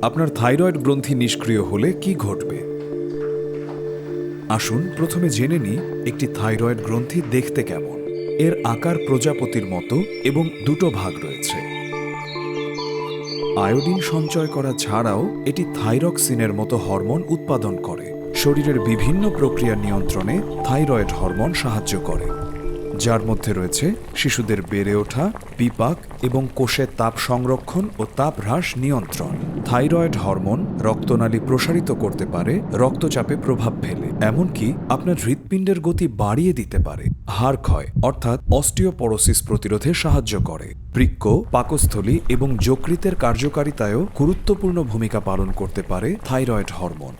আপনার থাইরয়েড গ্রন্থি নিষ্ক্রিয় হলে কি ঘটবে? আসুন প্রথমে জেনে নিই একটি থাইরয়েড গ্রন্থি দেখতে কেমন। এর আকার প্রজাপতির মতো এবং দুটো ভাগ রয়েছে। আয়োডিন সঞ্চয় করা ছাড়াও এটি থাইরক্সিনের মতো হরমোন উৎপাদন করে। শরীরের বিভিন্ন প্রক্রিয়া নিয়ন্ত্রণে থাইরয়েড হরমোন সাহায্য করে, যার মধ্যে রয়েছে শিশুদের বেড়ে ওঠা, বিপাক এবং কোষের তাপ সংরক্ষণ ও তাপ হ্রাস নিয়ন্ত্রণ। থাইরয়েড হরমোন রক্তনালী প্রসারিত করতে পারে, রক্তচাপে প্রভাব ফেলে, এমনকি আপনার হৃৎপিণ্ডের গতি বাড়িয়ে দিতে পারে। হাড় ক্ষয় অর্থাৎ অস্টিওপোরোসিস প্রতিরোধে সাহায্য করে। বৃক্ক, পাকস্থলী এবং যকৃতের কার্যকারিতায়ও গুরুত্বপূর্ণ ভূমিকা পালন করতে পারে থাইরয়েড হরমোন।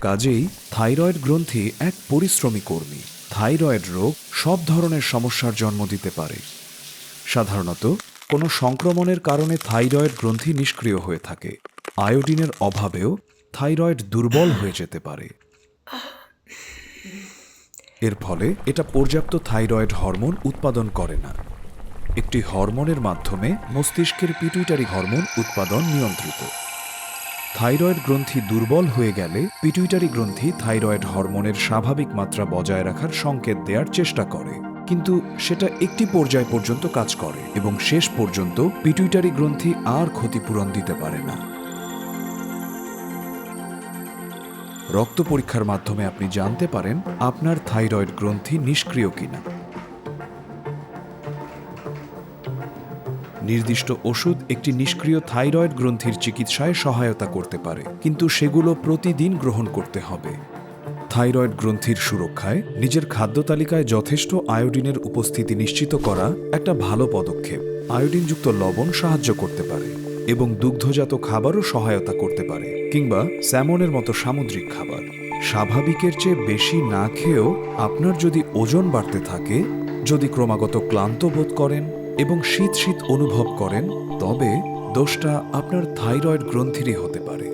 কাজেই থাইরয়েড গ্রন্থি এক পরিশ্রমী কর্মী। থাইরয়েড রোগ সব ধরনের সমস্যার জন্ম দিতে পারে। সাধারণত কোনো সংক্রমণের কারণে থাইরয়েড গ্রন্থি নিষ্ক্রিয় হয়ে থাকে। আয়োডিনের অভাবেও থাইরয়েড দুর্বল হয়ে যেতে পারে। এর ফলে এটা পর্যাপ্ত থাইরয়েড হরমোন উৎপাদন করে না। একটি হরমোনের মাধ্যমে মস্তিষ্কের পিটুইটারি হরমোন উৎপাদন নিয়ন্ত্রিত। থাইরয়েড গ্রন্থি দুর্বল হয়ে গেলে পিটুইটারি গ্রন্থি থাইরয়েড হরমোনের স্বাভাবিক মাত্রা বজায় রাখার সংকেত দেওয়ার চেষ্টা করে, কিন্তু সেটা একটি পর্যায় পর্যন্ত কাজ করে এবং শেষ পর্যন্ত পিটুইটারি গ্রন্থি আর ক্ষতিপূরণ দিতে পারে না। রক্ত পরীক্ষার মাধ্যমে আপনি জানতে পারেন আপনার থাইরয়েড গ্রন্থি নিষ্ক্রিয় কিনা। নির্দিষ্ট ওষুধ একটি নিষ্ক্রিয় থাইরয়েড গ্রন্থির চিকিৎসায় সহায়তা করতে পারে, কিন্তু সেগুলো প্রতিদিন গ্রহণ করতে হবে। থাইরয়েড গ্রন্থির সুরক্ষায় নিজের খাদ্য তালিকায় যথেষ্ট আয়োডিনের উপস্থিতি নিশ্চিত করা একটা ভালো পদক্ষেপ। আয়োডিনযুক্ত লবণ সাহায্য করতে পারে এবং দুগ্ধজাত খাবারও সহায়তা করতে পারে, কিংবা স্যামনের মতো সামুদ্রিক খাবার। স্বাভাবিকের চেয়ে বেশি না খেয়েও আপনার যদি ওজন বাড়তে থাকে, যদি ক্রমাগত ক্লান্ত বোধ করেন এবং শীত শীত অনুভব করেন, তবে দোষটা আপনার থাইরয়েড গ্রন্থিরই হতে পারে।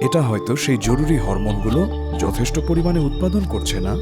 এটা হয়তো সেই জরুরি হরমোনগুলো যথেষ্ট পরিমাণে উৎপাদন করছে না,